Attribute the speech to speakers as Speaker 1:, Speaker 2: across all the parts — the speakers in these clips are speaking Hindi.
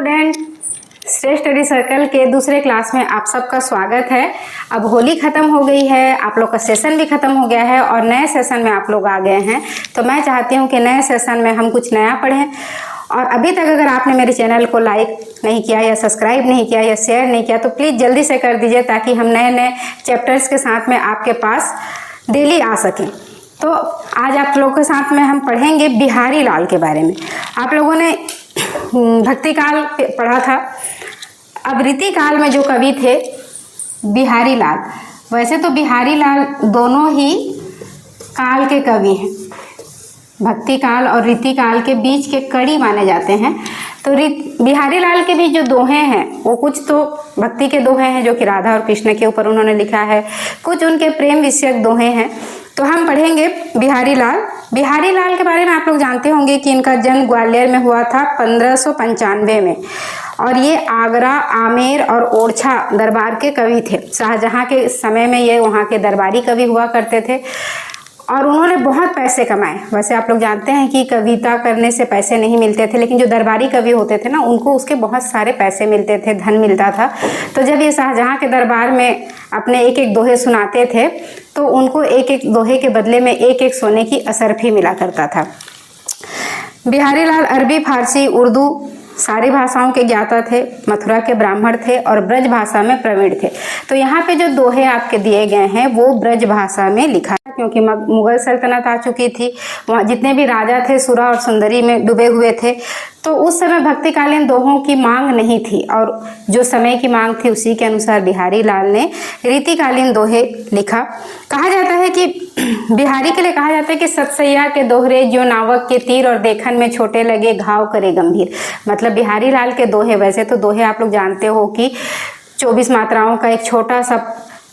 Speaker 1: स्टूडेंट, श्रेष्ठ स्टडी सर्कल के दूसरे क्लास में आप सबका स्वागत है। अब होली ख़त्म हो गई है, आप लोग का सेशन भी ख़त्म हो गया है और नए सेशन में आप लोग आ गए हैं। तो मैं चाहती हूँ कि नए सेशन में हम कुछ नया पढ़ें। और अभी तक अगर आपने मेरे चैनल को लाइक नहीं किया या सब्सक्राइब नहीं किया या शेयर नहीं किया तो प्लीज़ जल्दी से कर दीजिए, ताकि हम नए नए चैप्टर्स के साथ में आपके पास डेली आ सकें। तो आज आप लोगों के साथ में हम पढ़ेंगे बिहारी लाल के बारे में। आप लोगों ने भक्ति काल पढ़ा था। अब रीति काल में जो कवि थे बिहारी लाल, वैसे तो बिहारी लाल दोनों ही काल के कवि हैं, भक्ति काल और रीति काल के बीच के कड़ी माने जाते हैं। तो बिहारी लाल के भी जो दोहे हैं वो कुछ तो भक्ति के दोहे हैं जो कि राधा और कृष्ण के ऊपर उन्होंने लिखा है, कुछ उनके प्रेम विषयक दोहे हैं। तो हम पढ़ेंगे बिहारी लाल। बिहारी लाल के बारे में आप लोग जानते होंगे कि इनका जन्म ग्वालियर में हुआ था 1595 में, और ये आगरा, आमेर और ओरछा दरबार के कवि थे। शाहजहां के समय में ये वहाँ के दरबारी कवि हुआ करते थे और उन्होंने बहुत पैसे कमाए। वैसे आप लोग जानते हैं कि कविता करने से पैसे नहीं मिलते थे, लेकिन जो दरबारी कवि होते थे ना, उनको उसके बहुत सारे पैसे मिलते थे, धन मिलता था। तो जब ये शाहजहां के दरबार में अपने एक एक दोहे सुनाते थे तो उनको एक एक दोहे के बदले में एक एक सोने की असरफी मिला करता था। बिहारी लाल अरबी, फारसी, उर्दू सारी भाषाओं के ज्ञाता थे, मथुरा के ब्राह्मण थे और ब्रज भाषा में प्रवीण थे। तो यहाँ पे जो दोहे आपके दिए गए हैं वो ब्रज भाषा में लिखा है, क्योंकि मुगल सल्तनत आ चुकी थी। वहाँ जितने भी राजा थे सुरा और सुंदरी में डूबे हुए थे। तो उस समय भक्तिकालीन दोहों की मांग नहीं थी, और जो समय की मांग थी उसी के अनुसार बिहारी लाल ने रीतिकालीन दोहे लिखा। कहा जाता है कि बिहारी के लिए कहा जाता है कि सतसैया के दोहरे जो नावक के तीर और देखन में छोटे लगे घाव करे गंभीर। मतलब बिहारी लाल के दोहे, वैसे तो दोहे आप लोग जानते हो कि 24 मात्राओं का एक छोटा सा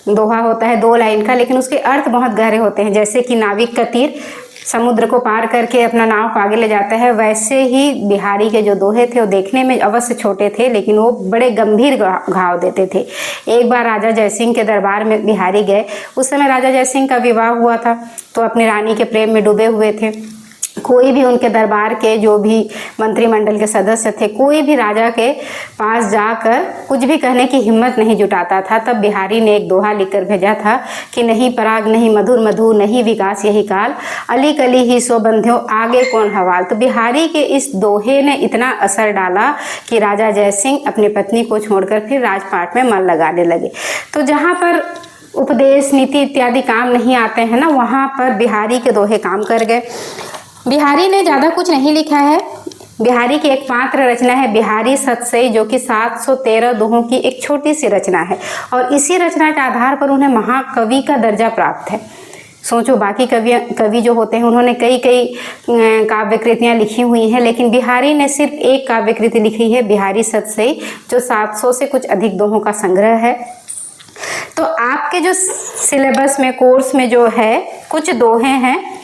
Speaker 1: दोहा होता है 2 लाइन का, लेकिन उसके अर्थ बहुत गहरे होते हैं। जैसे कि नाविक का तीर समुद्र को पार करके अपना नाव को आगे ले जाता है, वैसे ही बिहारी के जो दोहे थे वो देखने में अवश्य छोटे थे, लेकिन वो बड़े गंभीर घाव देते थे। एक बार राजा जयसिंह के दरबार में बिहारी गए। उस समय राजा जयसिंह का विवाह हुआ था, तो अपनी रानी के प्रेम में डूबे हुए थे। कोई भी उनके दरबार के जो भी मंत्रिमंडल के सदस्य थे, कोई भी राजा के पास जाकर कुछ भी कहने की हिम्मत नहीं जुटाता था। तब बिहारी ने एक दोहा लिखकर भेजा था कि नहीं पराग नहीं मधुर मधु, नहीं विकास यही काल, अली कली ही सो बंध्यो आगे कौन हवाल। तो बिहारी के इस दोहे ने इतना असर डाला कि राजा जयसिंह अपनी पत्नी को छोड़कर फिर राजपाट में मन लगाने लगे। तो जहाँ पर उपदेश, नीति इत्यादि काम नहीं आते हैं ना, वहाँ पर बिहारी के दोहे काम कर गए। बिहारी ने ज़्यादा कुछ नहीं लिखा है। बिहारी की एक मात्र रचना है बिहारी सतसई, जो कि 713 दोहों की एक छोटी सी रचना है, और इसी रचना के आधार पर उन्हें महाकवि का दर्जा प्राप्त है। सोचो, बाकी कवि जो होते हैं उन्होंने कई काव्य कृतियाँ लिखी हुई हैं, लेकिन बिहारी ने सिर्फ एक काव्य कृति लिखी है, बिहारी सतसई, जो 700 से कुछ अधिक दोहों का संग्रह है। तो आपके जो सिलेबस में, कोर्स में जो है, कुछ दोहे हैं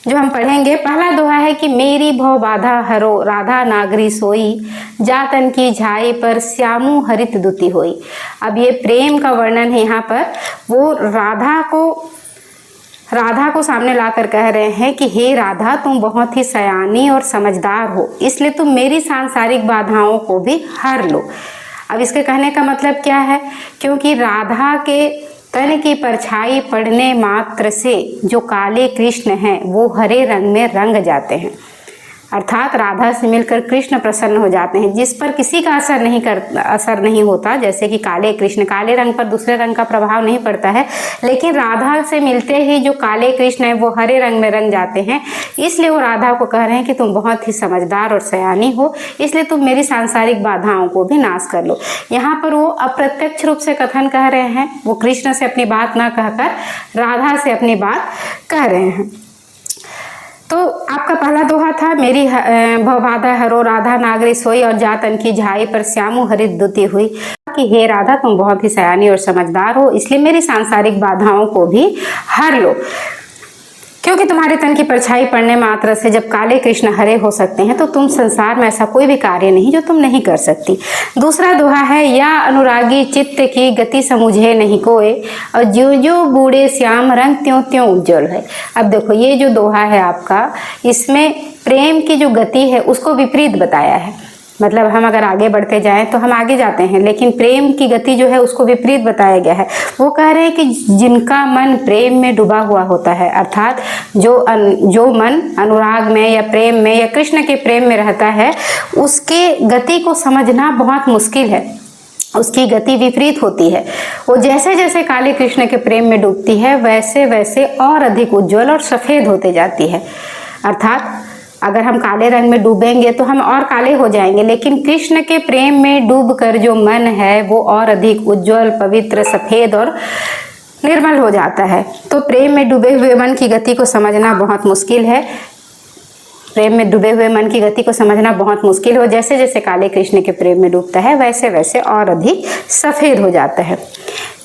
Speaker 1: जो हम पढ़ेंगे। पहला दोहा है कि मेरी भव बाधा हरो राधा नागरी सोई, जातन की झाई पर श्यामू हरित दुति होई। अब ये प्रेम का वर्णन है। यहाँ पर वो राधा को सामने लाकर कह रहे हैं कि हे राधा, तुम बहुत ही सयानी और समझदार हो, इसलिए तुम मेरी सांसारिक बाधाओं को भी हर लो। अब इसके कहने का मतलब क्या है? क्योंकि राधा के तन की परछाई पड़ने मात्र से जो काले कृष्ण हैं वो हरे रंग में रंग जाते हैं, अर्थात राधा से मिलकर कृष्ण प्रसन्न हो जाते हैं, जिस पर किसी का असर नहीं होता। जैसे कि काले कृष्ण, काले रंग पर दूसरे रंग का प्रभाव नहीं पड़ता है, लेकिन राधा से मिलते ही जो काले कृष्ण है वो हरे रंग में रंग जाते हैं। इसलिए वो राधा को कह रहे हैं कि तुम बहुत ही समझदार और सयानी हो, इसलिए तुम मेरी सांसारिक बाधाओं को भी नाश कर लो। यहाँ पर वो अप्रत्यक्ष रूप से कथन कह रहे हैं, वो कृष्ण से अपनी बात ना कहकर राधा से अपनी बात कह रहे हैं। तो आपका पहला दोहा था मेरी भवबाधा हरो राधा नागरी सोई, और जातन की झाई पर श्यामू हरित दुति हुई, कि हे राधा, तुम बहुत ही सयानी और समझदार हो, इसलिए मेरी सांसारिक बाधाओं को भी हर लो। क्योंकि तुम्हारे तन की परछाई पड़ने मात्र से जब काले कृष्ण हरे हो सकते हैं, तो तुम संसार में ऐसा कोई भी कार्य नहीं जो तुम नहीं कर सकती। दूसरा दोहा है या अनुरागी चित्त की गति समुझे नहीं कोई, और ज्यों ज्यों बूढ़े श्याम रंग त्यों त्यों उज्जवल है। अब देखो, ये जो दोहा है आपका, इसमें प्रेम की जो गति है उसको विपरीत बताया है। मतलब हम अगर आगे बढ़ते जाएं तो हम आगे जाते हैं, लेकिन प्रेम की गति जो है उसको विपरीत बताया गया है। वो कह रहे हैं कि जिनका मन प्रेम में डूबा हुआ होता है, अर्थात जो मन अनुराग में या प्रेम में या कृष्ण के प्रेम में रहता है, उसके गति को समझना बहुत मुश्किल है, उसकी गति विपरीत होती है। वो जैसे जैसे काले कृष्ण के प्रेम में डूबती है वैसे वैसे और अधिक उज्जवल और सफेद होते जाती है। अर्थात अगर हम काले रंग में डूबेंगे तो हम और काले हो जाएंगे, लेकिन कृष्ण के प्रेम में डूबकर जो मन है वो और अधिक उज्जवल, पवित्र, सफेद और निर्मल हो जाता है। तो प्रेम में डूबे हुए मन की गति को समझना बहुत मुश्किल है। प्रेम में डूबे हुए मन की गति को समझना बहुत मुश्किल हो। जैसे जैसे काले कृष्ण के प्रेम में डूबता है वैसे वैसे और अधिक सफेद हो जाता है।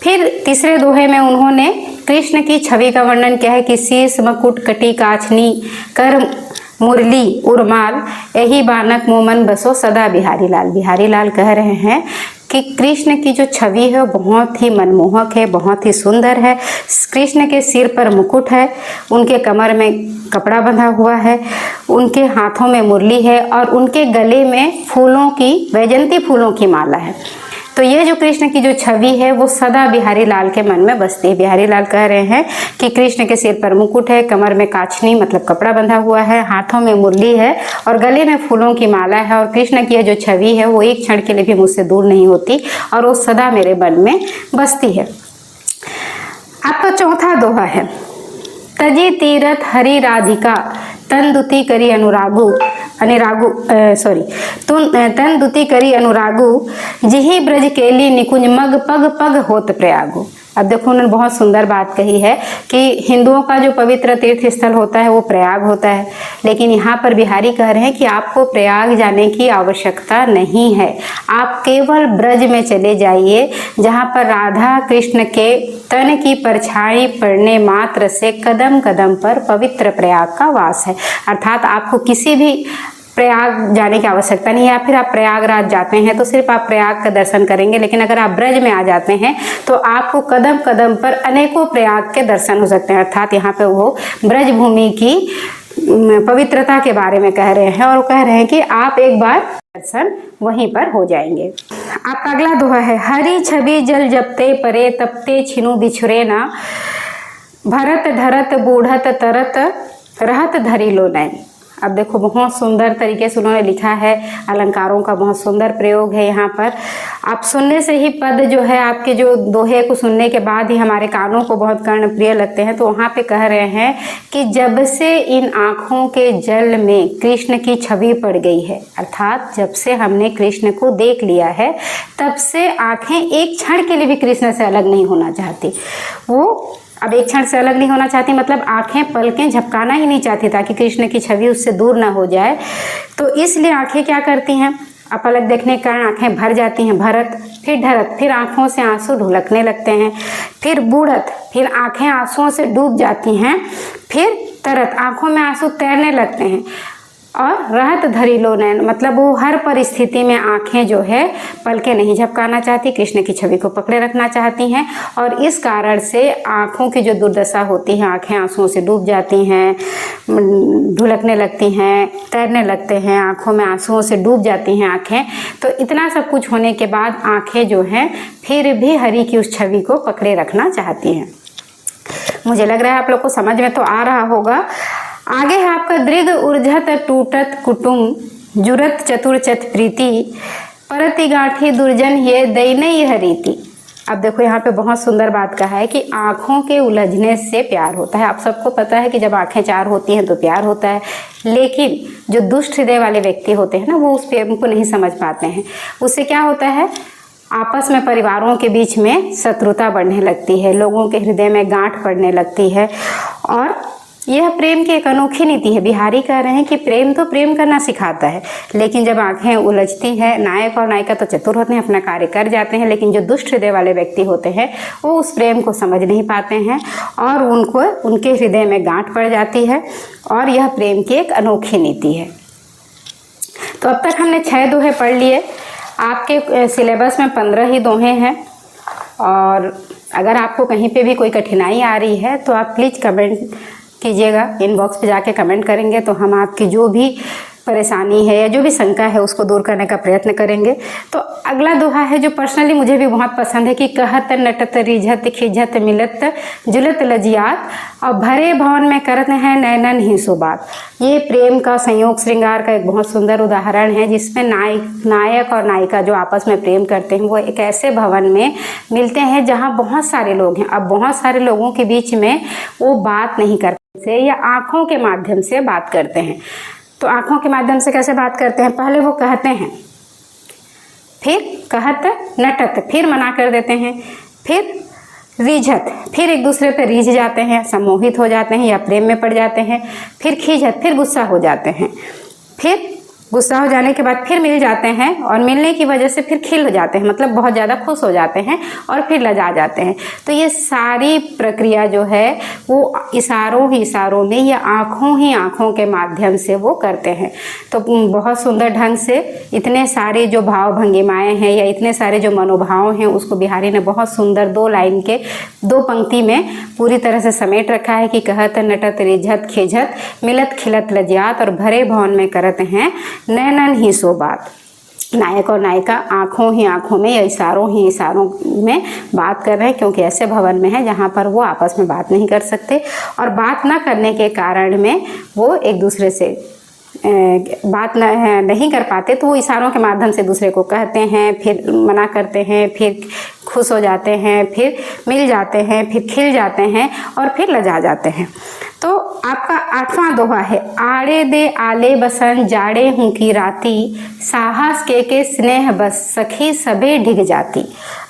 Speaker 1: फिर तीसरे दोहे में उन्होंने कृष्ण की छवि का वर्णन किया है कि शीश, मुकुट, कटी, काछनी, कर, मुरली, उर्माल, यही बानक मोमन बसो सदा बिहारी लाल। बिहारी लाल कह रहे हैं कि कृष्ण की जो छवि है वो बहुत ही मनमोहक है, बहुत ही सुंदर है। कृष्ण के सिर पर मुकुट है, उनके कमर में कपड़ा बंधा हुआ है, उनके हाथों में मुरली है और उनके गले में फूलों की, वैजंती फूलों की माला है। तो ये जो कृष्ण की जो छवि है वो सदा बिहारी लाल के मन में बसती है। बिहारी लाल कह रहे हैं कि कृष्ण के सिर पर मुकुट है, कमर में काछनी मतलब कपड़ा बंधा हुआ है, हाथों में मुरली है और गले में फूलों की माला है, और कृष्ण की जो छवि है वो एक क्षण के लिए भी मुझसे दूर नहीं होती और वो सदा मेरे मन में बसती है। आपका चौथा दोहा है, तजी तीरथ हरि राधिका तन दुती करी अनुरागु तन दुती करी अनुरागु जिही ब्रज केली निकुंज मग पग पग होत प्रयागु। अब देखो उन्होंने बहुत सुंदर बात कही है कि हिंदुओं का जो पवित्र तीर्थ स्थल होता है वो प्रयाग होता है, लेकिन यहाँ पर बिहारी कह रहे हैं कि आपको प्रयाग जाने की आवश्यकता नहीं है। आप केवल ब्रज में चले जाइए, जहाँ पर राधा कृष्ण के तन की परछाई पड़ने मात्र से कदम कदम पर पवित्र प्रयाग का वास है। अर्थात आपको किसी भी प्रयाग जाने की आवश्यकता नहीं है, या फिर आप प्रयागराज जाते हैं तो सिर्फ आप प्रयाग का दर्शन करेंगे, लेकिन अगर आप ब्रज में आ जाते हैं तो आपको कदम कदम पर अनेकों प्रयाग के दर्शन हो सकते हैं। अर्थात यहाँ पे वो ब्रज भूमि की पवित्रता के बारे में कह रहे हैं और वो कह रहे हैं कि आप एक बार दर्शन वहीं पर हो जाएंगे। आपका अगला दोहा है, हरी छवि जल जपते परे तपते छिनु बिछुरे ना भरत धरत बूढ़त तरत रहत धरी लो नैन। अब देखो बहुत सुंदर तरीके से उन्होंने लिखा है, अलंकारों का बहुत सुंदर प्रयोग है यहाँ पर। आप सुनने से ही पद जो है, आपके जो दोहे को सुनने के बाद ही हमारे कानों को बहुत कर्णप्रिय लगते हैं। तो वहाँ पे कह रहे हैं कि जब से इन आँखों के जल में कृष्ण की छवि पड़ गई है, अर्थात जब से हमने कृष्ण को देख लिया है तब से आँखें एक क्षण के लिए भी कृष्ण से अलग नहीं होना चाहती। वो अब एक क्षण से अलग नहीं होना चाहती, मतलब आंखें पलकें झपकाना ही नहीं चाहती ताकि कृष्ण की छवि उससे दूर ना हो जाए। तो इसलिए आंखें क्या करती हैं, पलक देखने के कारण आंखें भर जाती हैं। भरत, फिर ढरत, फिर आंखों से आंसू ढुलकने लगते हैं। फिर बूढ़त, फिर आंखें आंसुओं से डूब जाती हैं। फिर तरत, आंखों में आंसू तैरने लगते हैं। और रहत धरी लो नैन, मतलब वो हर परिस्थिति में आंखें जो है पलकें नहीं झपकाना चाहती, कृष्ण की छवि को पकड़े रखना चाहती हैं। और इस कारण से आंखों की जो दुर्दशा होती है, आंखें आंसुओं से डूब जाती हैं, ढुलकने लगती हैं, तैरने लगते हैं, आंखों में आंसुओं से डूब जाती हैं आंखें। तो इतना सब कुछ होने के बाद आंखें जो हैं फिर भी हरि की उस छवि को पकड़े रखना चाहती हैं। मुझे लग रहा है आप लोग को समझ में तो आ रहा होगा। आगे है आपका दृढ़ ऊर्जत टूटत कुटुम जुरत चतुर्चत प्रीति परति गांठी दुर्जन ये दैनय हरीति। अब देखो यहाँ पे बहुत सुंदर बात कहा है कि आँखों के उलझने से प्यार होता है। आप सबको पता है कि जब आँखें चार होती हैं तो प्यार होता है, लेकिन जो दुष्ट हृदय वाले व्यक्ति होते हैं ना, वो उस प्रेम को नहीं समझ पाते हैं। उससे क्या होता है, आपस में परिवारों के बीच में शत्रुता बढ़ने लगती है, लोगों के हृदय में गांठ पड़ने लगती है। और यह प्रेम की एक अनोखी नीति है। बिहारी कह रहे हैं कि प्रेम तो प्रेम करना सिखाता है, लेकिन जब आंखें उलझती है, नायक और नायिका तो चतुर होते हैं, अपना कार्य कर जाते हैं, लेकिन जो दुष्ट हृदय वाले व्यक्ति होते हैं वो उस प्रेम को समझ नहीं पाते हैं और उनके हृदय में गांठ पड़ जाती है। और यह प्रेम की एक अनोखी नीति है। तो अब तक हमने 6 दोहे पढ़ लिए। आपके सिलेबस में 15 ही दोहे हैं, और अगर आपको कहीं पे भी कोई कठिनाई आ रही है तो आप प्लीज़ कमेंट कीजिएगा, इनबॉक्स पे जाके कमेंट करेंगे तो हम आपकी जो भी परेशानी है या जो भी शंका है उसको दूर करने का प्रयत्न करेंगे। तो अगला दोहा है जो पर्सनली मुझे भी बहुत पसंद है कि कहत नटत रिझत खिझत मिलत जुलत लजियात और भरे भवन में करत हैं नैनन ही सो बात। ये प्रेम का संयोग श्रृंगार का एक बहुत सुंदर उदाहरण है जिसमें नायक और नायिका जो आपस में प्रेम करते हैं वो एक ऐसे भवन में मिलते हैं जहाँ बहुत सारे लोग हैं। अब बहुत सारे लोगों के बीच में वो बात नहीं करते या आँखों के माध्यम से बात करते हैं। तो आँखों के माध्यम से कैसे बात करते हैं? पहले वो कहते हैं, फिर कहत नटत, फिर मना कर देते हैं, फिर रिझत, फिर एक दूसरे पर रिझ जाते हैं, सम्मोहित हो जाते हैं या प्रेम में पड़ जाते हैं, फिर खिझत, फिर गुस्सा हो जाते हैं, फिर गुस्सा हो जाने के बाद फिर मिल जाते हैं और मिलने की वजह से फिर खिल हो जाते हैं, मतलब बहुत ज़्यादा खुश हो जाते हैं और फिर लजा जाते हैं। तो ये सारी प्रक्रिया जो है वो इशारों ही इशारों में या आँखों ही आँखों के माध्यम से वो करते हैं। तो बहुत सुंदर ढंग से इतने सारे जो भाव भंगिमाएँ हैं या इतने सारे जो मनोभाव हैं उसको बिहारी ने बहुत सुंदर 2 लाइन के 2 पंक्ति में पूरी तरह से समेट रखा है कि कहत नटत रिझत खिझत मिलत खिलत लजियात और भरे भवन में करत हैं नैनन ही सो बात। नायक और नायिका आँखों ही आँखों में या इशारों ही इशारों में बात कर रहे हैं क्योंकि ऐसे भवन में है जहाँ पर वो आपस में बात नहीं कर सकते और बात न करने के कारण में वो एक दूसरे से बात नहीं कर पाते। तो वो इशारों के माध्यम से दूसरे को कहते हैं, फिर मना करते हैं, फिर खुश हो जाते हैं, फिर मिल जाते हैं, फिर खिल जाते हैं और फिर लजा जाते हैं। तो आपका 8वां दोहा है, आड़े दे आले बसन जाड़े हूँ की राती साहस के स्नेह बस सखी सबे ढिग जाती।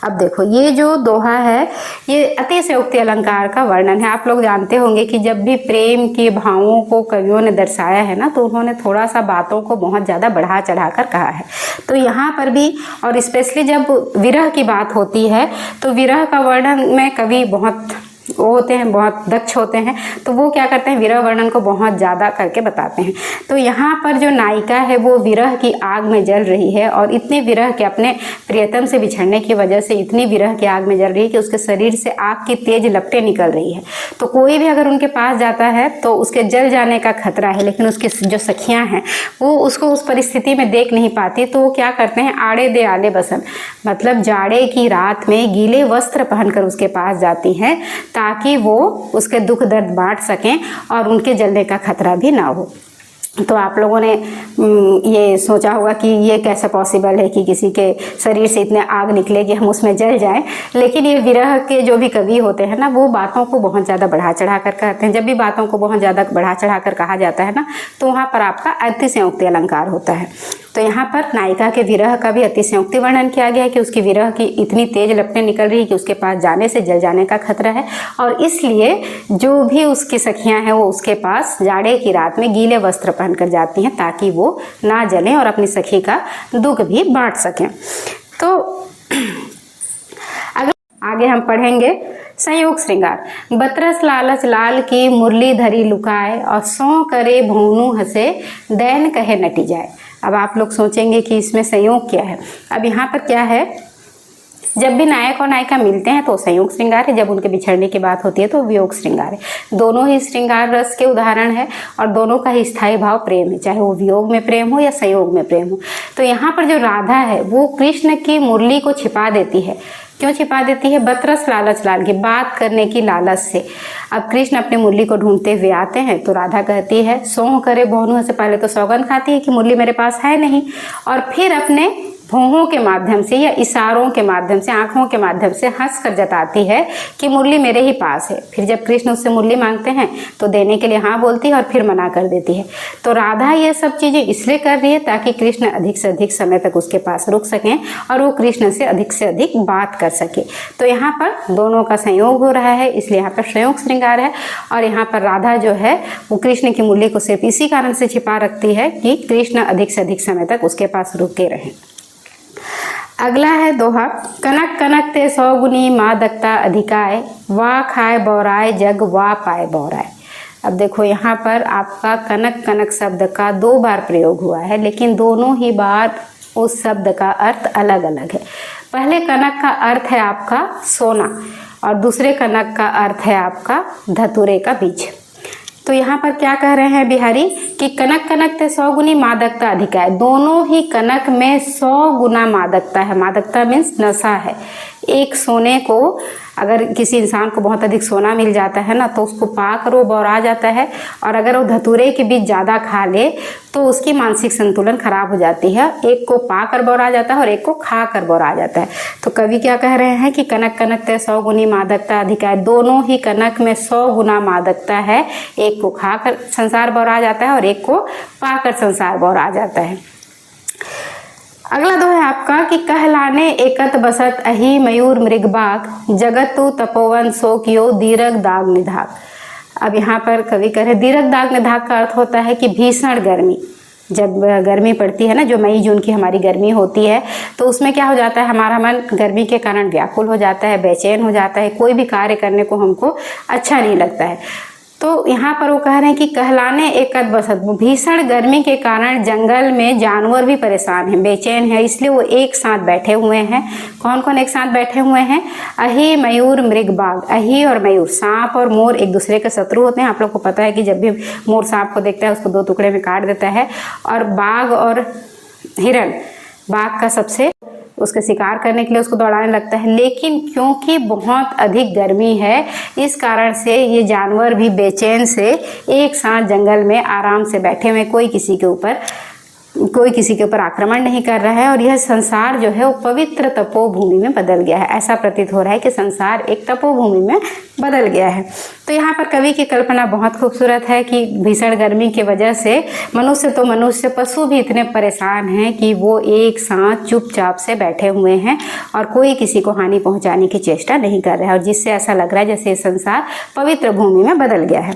Speaker 1: अब देखो ये जो दोहा है ये अतिशयोक्ति अलंकार का वर्णन है। आप लोग जानते होंगे कि जब भी प्रेम के भावों को कवियों ने दर्शाया है ना तो उन्होंने थोड़ा सा बातों को बहुत ज़्यादा बढ़ा चढ़ा कर कहा है। तो यहाँ पर भी और स्पेशली जब विरह की बात होती है तो विरह का वर्णन में कवि बहुत वो होते हैं, बहुत दक्ष होते हैं। तो वो क्या करते हैं, विरह वर्णन को बहुत ज़्यादा करके बताते हैं। तो यहाँ पर जो नायिका है वो विरह की आग में जल रही है और इतने विरह के अपने प्रियतम से बिछड़ने की वजह से इतनी विरह की आग में जल रही है कि उसके शरीर से आग की तेज लपटें निकल रही है। तो कोई भी अगर उनके पास जाता है तो उसके जल जाने का खतरा है, लेकिन उसकी जो सखियाँ हैं वो उसको उस परिस्थिति में देख नहीं पाती। तो वो क्या करते हैं, आड़े दे आले बसन, मतलब जाड़े की रात में गीले वस्त्र पहनकर उसके पास जाती हैं ताकि वो उसके दुख दर्द बांट सकें और उनके जलने का खतरा भी ना हो। तो आप लोगों ने ये सोचा होगा कि ये कैसे पॉसिबल है कि किसी के शरीर से इतने आग निकले कि हम उसमें जल जाएं। लेकिन ये विरह के जो भी कवि होते हैं ना वो बातों को बहुत ज़्यादा बढ़ा चढ़ा कर कहते हैं। जब भी बातों को बहुत ज़्यादा बढ़ा चढ़ा कर कहा जाता है ना तो वहाँ पर आपका अतिशयोक्ति अलंकार होता है। तो यहाँ पर नायिका के विरह का भी अतिशयोक्ति वर्णन किया गया है कि उसकी विरह की इतनी तेज लपटें निकल रही है कि उसके पास जाने से जल जाने का खतरा है और इसलिए जो भी उसकी सखियाँ हैं वो उसके पास जाड़े की रात में गीले वस्त्र पहन कर जाती हैं ताकि वो ना जलें और अपनी सखी का दुख भी बांट सकें। तो अगर आगे हम पढ़ेंगे संयोग श्रृंगार। बतरस लालच लाल की मुरली धरी लुकाए और सौ करे भौनू हंसे दैन कहे नटी जाए। अब आप लोग सोचेंगे कि इसमें संयोग क्या है। अब यहाँ पर क्या है, जब भी नायक और नायिका मिलते हैं तो संयोग श्रृंगार है, जब उनके बिछड़ने की बात होती है तो वियोग श्रृंगार है। दोनों ही श्रृंगार रस के उदाहरण है और दोनों का ही स्थायी भाव प्रेम है, चाहे वो वियोग में प्रेम हो या संयोग में प्रेम हो। तो यहाँ पर जो राधा है वो कृष्ण की मुरली को छिपा देती है। क्यों छिपा देती है? बतरस लालच लाल की, बात करने की लालच से। अब कृष्ण अपनी मुरली को ढूंढते हुए आते हैं तो राधा कहती है सौं करे भौनू से, पहले तो सौगंध खाती है कि मुरली मेरे पास है नहीं और फिर अपने भौहों के माध्यम से या इशारों के माध्यम से, आंखों के माध्यम से हंस कर जताती है कि मुरली मेरे ही पास है। फिर जब कृष्ण उससे मुरली मांगते हैं तो देने के लिए हाँ बोलती है और फिर मना कर देती है। तो राधा ये सब चीज़ें इसलिए कर रही है ताकि कृष्ण अधिक से अधिक समय तक उसके पास रुक सकें और वो कृष्ण से अधिक बात कर सके। तो यहाँ पर दोनों का संयोग हो रहा है, इसलिए यहाँ पर संयोग श्रृंगार है। और यहाँ पर राधा जो है वो कृष्ण की मुरली को सिर्फ इसी कारण से छिपा रखती है कि कृष्ण अधिक से अधिक समय तक उसके पास रुके रहें। अगला है दोहा, कनक कनक ते 100 गुनी मादकता अधिकाय, वाह खाए बौराए जग वाह पाए बौराए। अब देखो यहाँ पर आपका कनक कनक शब्द का 2 बार प्रयोग हुआ है, लेकिन दोनों ही बार उस शब्द का अर्थ अलग अलग है। पहले कनक का अर्थ है आपका सोना और दूसरे कनक का अर्थ है आपका धतूरे का बीज। तो यहाँ पर क्या कह रहे हैं बिहारी कि कनक कनक ते 100 गुनी मादकता अधिक है। दोनों ही कनक में 100 गुना मादकता है। मादकता मीन्स नशा है। एक सोने को अगर किसी इंसान को बहुत अधिक सोना मिल जाता है ना, तो उसको पाकर वो बौरा जाता है, और अगर वो धतूरे के बीज ज़्यादा खा ले तो उसकी मानसिक संतुलन खराब हो जाती है। एक को पाकर बौरा जाता है और एक को खा कर बौरा जाता है। तो कवि क्या कह रहे हैं कि कनक कनक ते 100 गुनी मादकता अधिक है। दोनों ही कनक में 100 गुना मादकता है। एक को खाकर संसार बौरा जाता है और एक को पाकर संसार बौरा जाता है। अगला दो है आपका कि कहलाने एकत बसत अहि मयूर मृगबाग, जगत तु तपोवन सो कियो दीर्घ दाग निधाग। अब यहाँ पर कवि कह रहे दीर्घ दाग निधाग का अर्थ होता है कि भीषण गर्मी। जब गर्मी पड़ती है ना, जो मई जून की हमारी गर्मी होती है, तो उसमें क्या हो जाता है, हमारा मन गर्मी के कारण व्याकुल हो जाता है, बेचैन हो जाता है, कोई भी कार्य करने को हमको अच्छा नहीं लगता है। तो यहाँ पर वो कह रहे हैं कि कहलाने एकत बसत, भीषण गर्मी के कारण जंगल में जानवर भी परेशान हैं, बेचैन हैं, इसलिए वो एक साथ बैठे हुए हैं। कौन कौन एक साथ बैठे हुए हैं? अहि मयूर मृगबाग। अहि और मयूर, सांप और मोर एक दूसरे के शत्रु होते हैं। आप लोग को पता है कि जब भी मोर सांप को देखता है उसको 2 टुकड़े में काट देता है। और बाघ और हिरण, बाघ का सबसे उसके शिकार करने के लिए उसको दौड़ाने लगता है, लेकिन क्योंकि बहुत अधिक गर्मी है इस कारण से ये जानवर भी बेचैन से एक साथ जंगल में आराम से बैठे हुए, कोई किसी के ऊपर आक्रमण नहीं कर रहा है। और यह संसार जो है वो पवित्र तपोभूमि में बदल गया है। ऐसा प्रतीत हो रहा है कि संसार एक तपोभूमि में बदल गया है। तो यहाँ पर कवि की कल्पना बहुत खूबसूरत है कि भीषण गर्मी की वजह से मनुष्य पशु भी इतने परेशान हैं कि वो एक साथ चुपचाप से बैठे हुए हैं और कोई किसी को हानि पहुंचाने की चेष्टा नहीं कर रहा है, और जिससे ऐसा लग रहा है जैसे संसार पवित्र भूमि में बदल गया है।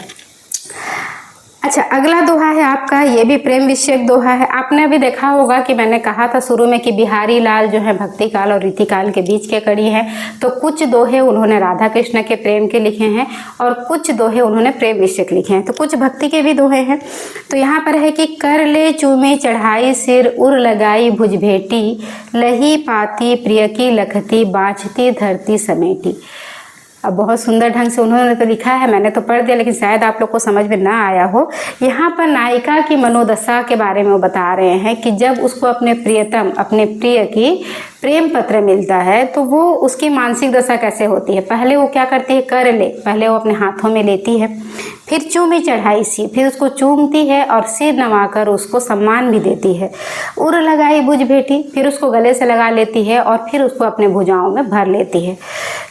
Speaker 1: अच्छा, अगला दोहा है आपका, ये भी प्रेम विषयक दोहा है। आपने अभी देखा होगा कि मैंने कहा था शुरू में कि बिहारी लाल जो है भक्ति काल और रीति काल के बीच के कड़ी है। तो कुछ दोहे उन्होंने राधा कृष्ण के प्रेम के लिखे हैं और कुछ दोहे उन्होंने प्रेम विषयक लिखे हैं, तो कुछ भक्ति के भी दोहे हैं। तो यहाँ पर है कि कर ले चूमे चढ़ाई सिर उर लगाई भुज भेटी, लही पाती प्रिय की लखती बाँचती धरती समेटी। अब बहुत सुंदर ढंग से उन्होंने तो लिखा है, मैंने तो पढ़ दिया, लेकिन शायद आप लोग को समझ में ना आया हो। यहाँ पर नायिका की मनोदशा के बारे में वो बता रहे हैं कि जब उसको अपने प्रियतम, अपने प्रिय की प्रेम पत्र मिलता है तो वो उसकी मानसिक दशा कैसे होती है। पहले वो क्या करती है, कर ले, पहले वो अपने हाथों में लेती है, फिर चूमी चढ़ाई सी, फिर उसको चूमती है और सिर नवाकर उसको सम्मान भी देती है। उर लगाई भुज भेटी, फिर उसको गले से लगा लेती है और फिर उसको अपने भुजाओं में भर लेती है।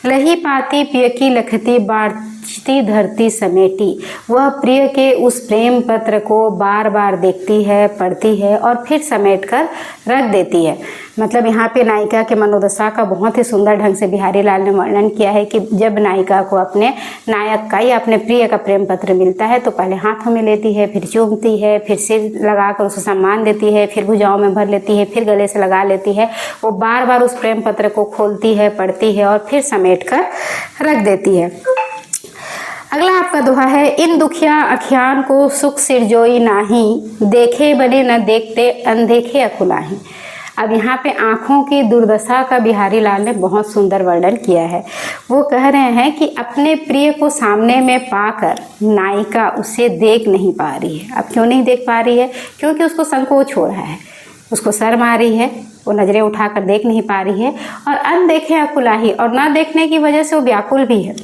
Speaker 1: लही पाती प्रिय की लखती बाँचती धरती समेटी, वह प्रिय के उस प्रेम पत्र को बार बार देखती है, पढ़ती है और फिर समेट कर रख देती है। मतलब यहाँ पे नायिका के मनोदशा का बहुत ही सुंदर ढंग से बिहारी लाल ने वर्णन किया है कि जब नायिका को अपने नायक का या अपने प्रिय का प्रेम पत्र मिलता है तो पहले हाथों में लेती है, फिर चूमती है, फिर सिर लगाकर उसको सम्मान देती है, फिर भुजाओं में भर लेती है, फिर गले से लगा लेती है। वो बार बार उस प्रेम पत्र को खोलती है, पढ़ती है और फिर समेट कर रख देती है। अगला आपका दोहा है, इन दुखिया अखियान को सुख सिरजोई नाही, देखे बने न देखते अनदेखे अकुलाही। अब यहाँ पे आँखों की दुर्दशा का बिहारी लाल ने बहुत सुंदर वर्णन किया है। वो कह रहे हैं कि अपने प्रिय को सामने में पाकर नायिका उसे देख नहीं पा रही है। अब क्यों नहीं देख पा रही है? क्योंकि उसको संकोच हो रहा है, उसको शर्म आ रही है, वो नज़रें उठाकर देख नहीं पा रही है। और अनदेखे अकुलाही, और ना देखने की वजह से वो व्याकुल भी है।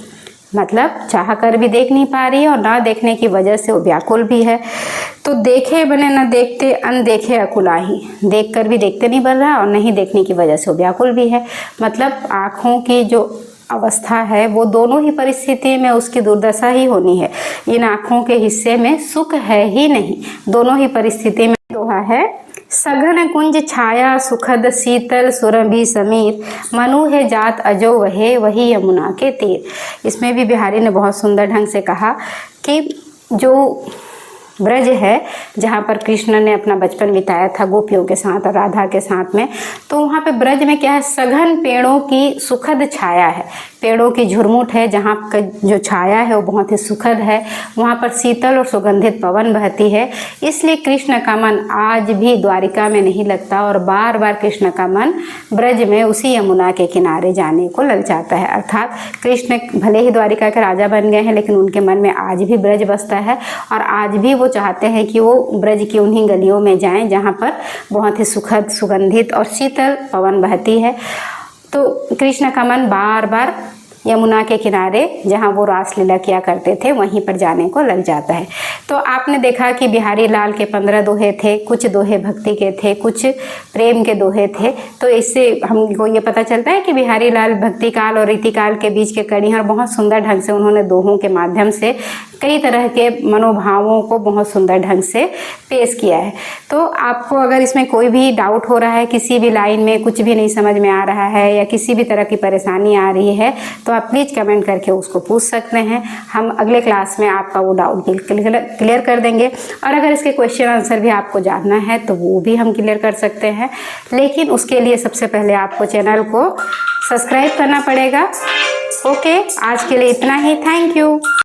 Speaker 1: मतलब चाह कर भी देख नहीं पा रही है और ना देखने की वजह से वो व्याकुल भी है। तो देखे बने न देखते अनदेखे अकुलाही, देख कर भी देखते नहीं बन रहा और नहीं देखने की वजह से वो व्याकुल भी है। मतलब आँखों की जो अवस्था है वो दोनों ही परिस्थिति में उसकी दुर्दशा ही होनी है। इन आँखों के हिस्से में सुख है ही नहीं, दोनों ही परिस्थिति में। दोहा है, सघन कुंज छाया सुखद शीतल सुरभि समीर, मनु है जात अजो वहे वही यमुना के तीर। इसमें भी बिहारी ने बहुत सुंदर ढंग से कहा कि जो ब्रज है जहाँ पर कृष्ण ने अपना बचपन बिताया था गोपियों के साथ और राधा के साथ में। तो वहाँ पे ब्रज में क्या है, सघन पेड़ों की सुखद छाया है, पेड़ों की झुरमुट है, जहाँ का जो छाया है वो बहुत ही सुखद है। वहाँ पर शीतल और सुगंधित पवन बहती है, इसलिए कृष्ण का मन आज भी द्वारिका में नहीं लगता और बार बार कृष्ण का मन ब्रज में उसी यमुना के किनारे जाने को ललचाता है। अर्थात कृष्ण भले ही द्वारिका के राजा बन गए हैं, लेकिन उनके मन में आज भी ब्रज बसता है और आज भी वो चाहते हैं कि वो ब्रज की उन्हीं गलियों में जाएं जहाँ पर बहुत ही सुखद, सुगंधित और शीतल पवन बहती है। तो कृष्ण का मन बार बार यमुना के किनारे जहाँ वो रासलीला किया करते थे वहीं पर जाने को लग जाता है। तो आपने देखा कि बिहारी लाल के 15 दोहे थे, कुछ दोहे भक्ति के थे, कुछ प्रेम के दोहे थे। तो इससे हमको ये पता चलता है कि बिहारी लाल भक्ति काल और रीति काल के बीच के कड़ी हैं और बहुत सुंदर ढंग से उन्होंने दोहों के माध्यम से कई तरह के मनोभावों को बहुत सुंदर ढंग से पेश किया है। तो आपको अगर इसमें कोई भी डाउट हो रहा है, किसी भी लाइन में कुछ भी नहीं समझ में आ रहा है या किसी भी तरह की परेशानी आ रही है, तो आप प्लीज़ कमेंट करके उसको पूछ सकते हैं। हम अगले क्लास में आपका वो डाउट क्लियर कर देंगे। और अगर इसके क्वेश्चन आंसर भी आपको जानना है तो वो भी हम क्लियर कर सकते हैं, लेकिन उसके लिए सबसे पहले आपको चैनल को सब्सक्राइब करना पड़ेगा। ओके, आज के लिए इतना ही। Thank you.